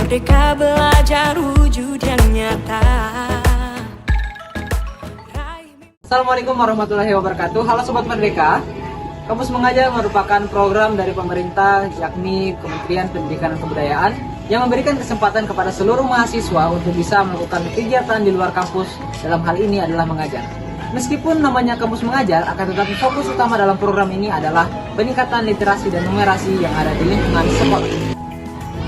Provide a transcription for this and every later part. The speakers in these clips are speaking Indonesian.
Merdeka belajar wujud yang nyata. Assalamualaikum warahmatullahi wabarakatuh. Halo Sobat Merdeka. Kampus Mengajar merupakan program dari pemerintah, yakni Kementerian Pendidikan dan Kebudayaan, yang memberikan kesempatan kepada seluruh mahasiswa untuk bisa melakukan kegiatan di luar kampus. Dalam hal ini adalah mengajar. Meskipun namanya Kampus Mengajar, akan tetapi fokus utama dalam program ini adalah peningkatan literasi dan numerasi yang ada di lingkungan sekolah.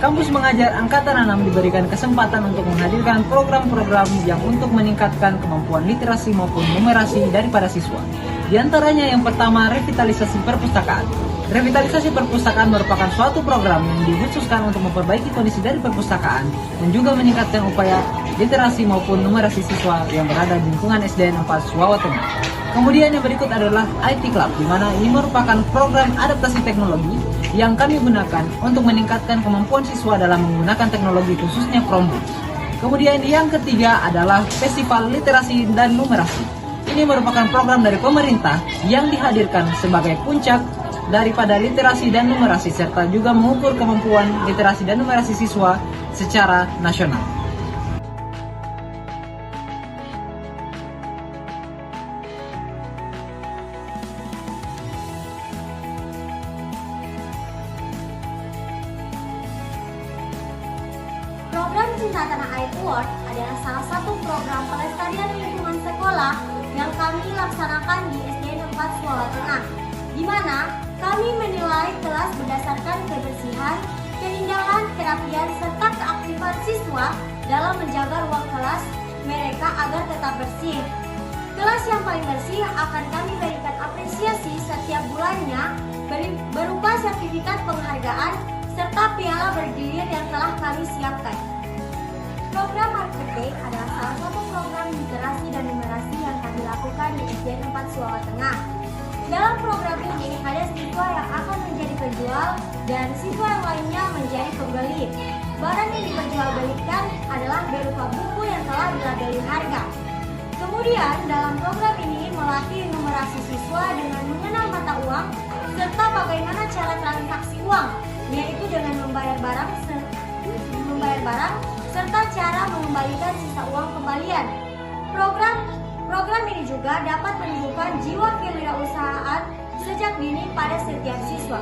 Kampus Mengajar Angkatan 6 diberikan kesempatan untuk menghadirkan program-program yang untuk meningkatkan kemampuan literasi maupun numerasi daripada siswa. Di antaranya yang pertama, revitalisasi perpustakaan. Revitalisasi perpustakaan merupakan suatu program yang dikhususkan untuk memperbaiki kondisi dari perpustakaan dan juga meningkatkan upaya literasi maupun numerasi siswa yang berada di lingkungan SDN 4 Suwawa Tengah. Kemudian yang berikut adalah IT Club, di mana ini merupakan program adaptasi teknologi yang kami gunakan untuk meningkatkan kemampuan siswa dalam menggunakan teknologi khususnya Chromebook. Kemudian yang ketiga adalah Festival Literasi dan Numerasi. Ini merupakan program dari pemerintah yang dihadirkan sebagai puncak daripada literasi dan numerasi serta juga mengukur kemampuan literasi dan numerasi siswa secara nasional. Program Cinta Tanah Air Award adalah salah satu program pelestarian lingkungan sekolah yang kami laksanakan di SDN 4 Suwawa Tengah, di mana kami menilai kelas berdasarkan kebersihan, keindahan, kerapian, serta keaktifan siswa dalam menjaga ruang kelas mereka agar tetap bersih. Kelas yang paling bersih akan kami berikan apresiasi setiap bulannya berupa sertifikat penghargaan serta piala bergilir yang telah kami siapkan. Program marketing adalah salah satu program literasi dan numerasi yang kami lakukan di SDN 4 Suwawa Tengah. Dalam program ini ada siswa yang akan menjadi penjual dan siswa yang lainnya menjadi pembeli. Barang yang diperjualbelikan adalah berupa buku yang telah dilabeli harga. Kemudian dalam program ini melatih numerasi siswa dengan mengenal mata uang serta bagaimana cara transaksi uang, yaitu dengan membayar barang serta cara mengembalikan sisa uang kembalian. Program ini juga dapat menumbuhkan jiwa kewirausahaan sejak dini pada setiap siswa.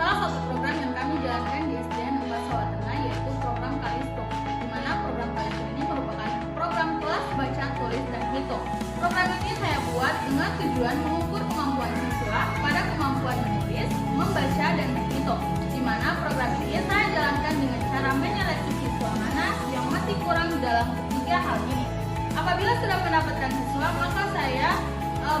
Salah satu program yang kami jalankan di SDN 4 Suwawa Tengah yaitu program Kalisto, di mana program Kalisto ini merupakan program kelas baca, tulis, dan hitung. Program ini saya buat dengan tujuan mengukur kemampuan siswa pada kemampuan menulis, membaca, dan menghitung. Di mana program ini saya jalankan dengan cara menyeleksi siswa mana yang masih kurang dalam ketiga hal ini. Apabila sudah mendapatkan siswa, maka saya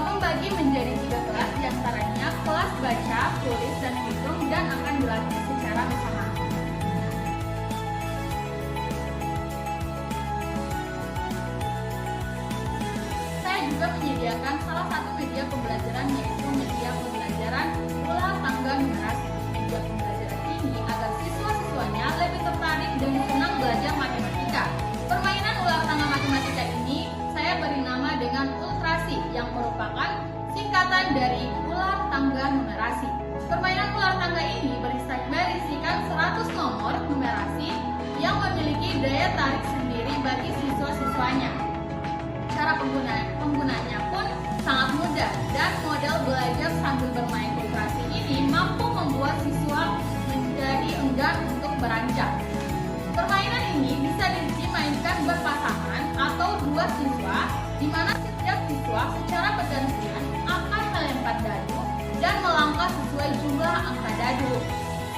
membagi menjadi 3 kelas, diantaranya kelas baca, tulis, dan hitung, dan akan dilatih secara bersamaan. Saya juga menyediakan salah satu media pembelajaran, yaitu media pembelajaran ulang tangga numerasi. Media pembelajaran ini agar siswa-siswanya lebih tertarik dan senang belajar matematika. Permainan ulang tangga matematika ini saya beri nama dengan Ultrasi, yang merupakan singkatan dari ulang tangga numerasi. Permainan ulang tangga ini berisikan 100 nomor numerasi yang memiliki daya tarik sendiri bagi siswa-siswanya. Cara penggunaannya pun sangat mudah, dan model belajar sambil bermain Ultrasi ini mampu membuat siswa menjadi enggan untuk beranjak. Permainan ini bisa dimainkan berpasangan atau 2 siswa, di mana setiap siswa secara bergantian akan melempar dadu dan melangkah sesuai jumlah angka dadu.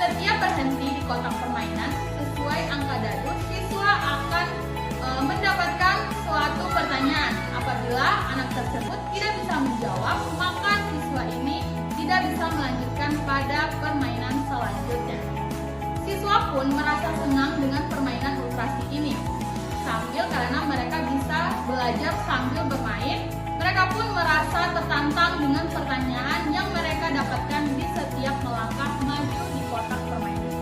Setiap berhenti di kotak permainan sesuai angka dadu, siswa akan mendapatkan suatu pertanyaan. Apabila anak tersebut tidak bisa menjawab, maka siswa ini tidak bisa melanjutkan pada permainan selanjutnya. Siswa pun merasa senang dengan permainan Ultrasi ini. Sambil karena mereka bisa belajar sambil bermain, mereka pun merasa tertantang dengan pertanyaan yang mereka dapatkan di setiap melangkah maju di kotak permainan.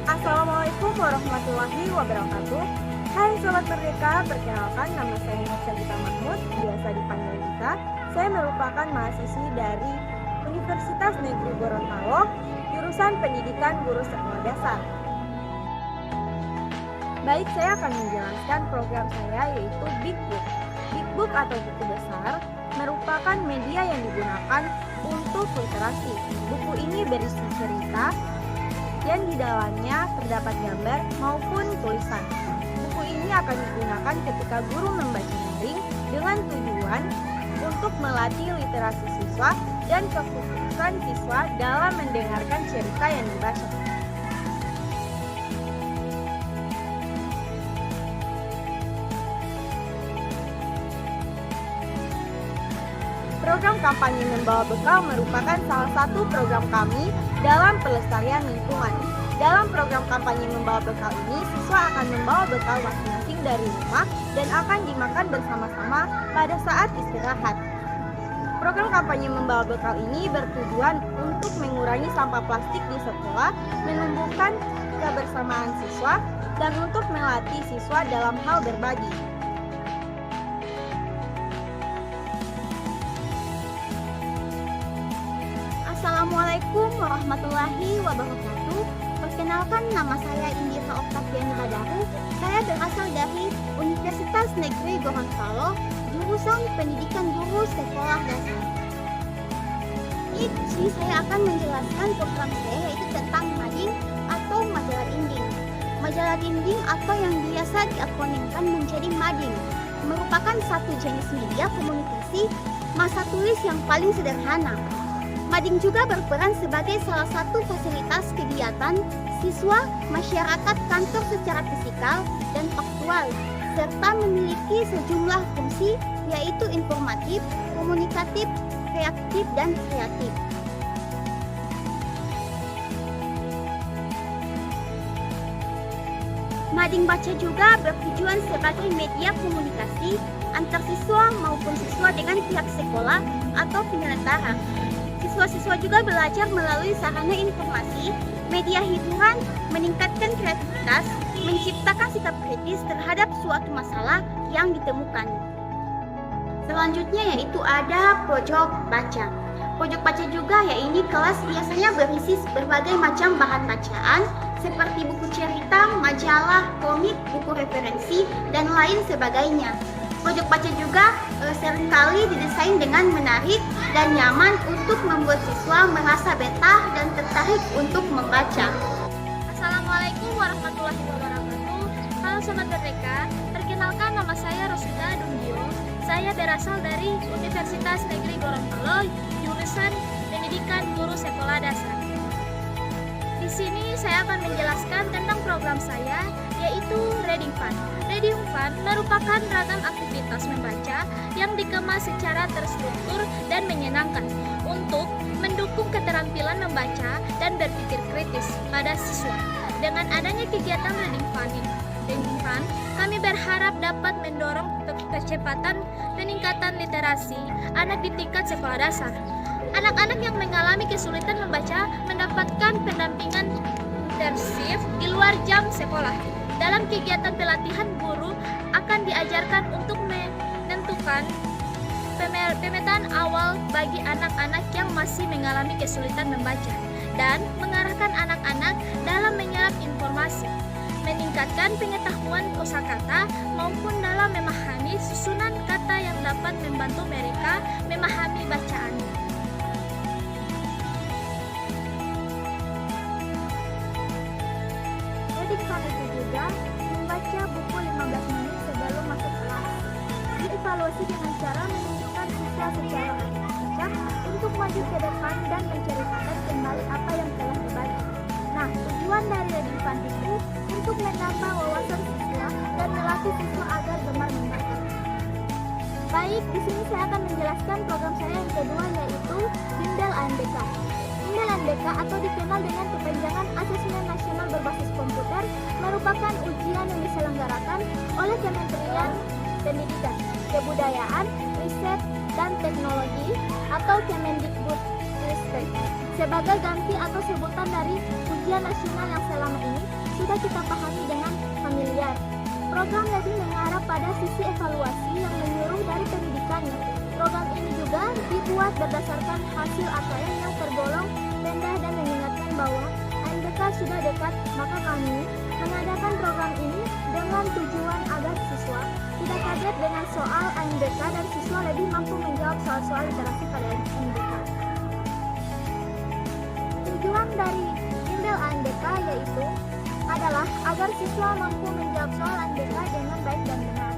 Assalamualaikum warahmatullahi wabarakatuh. Hai Sobat Merdeka, perkenalkan nama saya Nursa Gita Mahmud, biasa dipanggil Gita. Saya merupakan mahasiswi dari Universitas Negeri Gorontalo, jurusan Pendidikan Guru Sekolah Dasar. Baik, saya akan menjelaskan program saya yaitu Big Book. Big Book atau buku besar merupakan media yang digunakan untuk literasi. Buku ini berisi cerita dan di dalamnya terdapat gambar maupun tulisan. Buku ini akan digunakan ketika guru membaca daring dengan tujuan untuk melatih literasi siswa dan kefokusan siswa dalam mendengarkan cerita yang dibaca. Program kampanye membawa bekal merupakan salah satu program kami dalam pelestarian lingkungan. Dalam program kampanye membawa bekal ini, siswa akan membawa bekal masing-masing dari rumah dan akan dimakan bersama-sama pada saat istirahat. Program kampanye membawa bekal ini bertujuan untuk mengurangi sampah plastik di sekolah, menumbuhkan kebersamaan siswa, dan untuk melatih siswa dalam hal berbagi. Assalamualaikum warahmatullahi wabarakatuh. Perkenalkan, nama saya Indira Oktaviani Badaru. Saya berasal dari Universitas Negeri Gorontalo, jurusan Pendidikan Guru Sekolah Dasar. Ini saya akan menjelaskan program saya yaitu tentang mading atau majalah dinding. Majalah dinding atau yang biasa diakronimkan menjadi mading merupakan satu jenis media komunikasi massa tulis yang paling sederhana. Mading juga berperan sebagai salah satu fasilitas kegiatan siswa, masyarakat, kantor secara fisikal dan faktual, serta memiliki sejumlah fungsi yaitu informatif, komunikatif, reaktif, dan kreatif. Mading baca juga bertujuan sebagai media komunikasi antar siswa maupun siswa dengan pihak sekolah atau penyelenggara. Siswa-siswa juga belajar melalui sarana informasi, media hiburan, meningkatkan kreativitas, menciptakan sikap kritis terhadap suatu masalah yang ditemukan. Selanjutnya yaitu ada pojok baca. Pojok baca juga yaitu kelas biasanya berisi berbagai macam bahan bacaan seperti buku cerita, majalah, komik, buku referensi, dan lain sebagainya. Pojok baca juga seringkali didesain dengan menarik dan nyaman untuk membuat siswa merasa betah dan tertarik untuk membaca. Assalamualaikum warahmatullahi wabarakatuh. Halo Sobat Merdeka, perkenalkan nama saya Rosida Dunggio. Saya berasal dari Universitas Negeri Gorontalo, jurusan Pendidikan Guru Sekolah Dasar. Di sini saya akan menjelaskan tentang program saya, yaitu Reading Fun. Reading Fun merupakan ragam aktivitas membaca yang dikemas secara terstruktur dan menyenangkan untuk mendukung keterampilan membaca dan berpikir kritis pada siswa. Dengan adanya kegiatan Reading Fun, kami berharap dapat mendorong percepatan peningkatan literasi anak di tingkat sekolah dasar. Anak-anak yang mengalami kesulitan membaca mendapatkan pendampingan intensif di luar jam sekolah. Dalam kegiatan pelatihan, guru akan diajarkan untuk menentukan pemetaan awal bagi anak-anak yang masih mengalami kesulitan membaca dan mengarahkan anak-anak dalam menyerap informasi, meningkatkan pengetahuan kosakata maupun dalam memahami susunan kata yang dapat membantu mereka memahami bacaan. Reading Fun itu juga membaca buku 15 menit sebelum masuk kelas. Dievaluasi dengan cara menunjukkan siswa secara bijak untuk maju ke depan dan menceritakan kembali apa yang telah dibaca. Nah, tujuan dari Reading Fun itu untuk menambah wawasan siswa dan melatih siswa agar gemar membaca. Baik, di sini saya akan menjelaskan program saya yang kedua yaitu Bimbel ANBK. Bimbel ANBK atau dikenal dengan kepanjangan Asesmen Nasional Berbasis Komputer merupakan ujian yang diselenggarakan oleh Kementerian Pendidikan, Kebudayaan, Riset, dan Teknologi atau Kemendikbudristek sebagai ganti atau sebutan dari ujian nasional yang selama ini sudah kita pahami dengan familiar. Program lebih mengarah pada sisi evaluasi yang menyuruh dari pendidikannya. Program ini juga dibuat berdasarkan hasil AKM yang tergolong rendah dan mengingatkan bahwa UNBK sudah dekat, maka kami mengadakan program ini dengan tujuan agar siswa tidak kaget dengan soal UNBK dan siswa lebih mampu menjawab soal-soal literasi pada UNBK. Tujuan dari bimbel UNBK yaitu adalah agar siswa mampu menjawab soal UNBK dengan baik dan benar.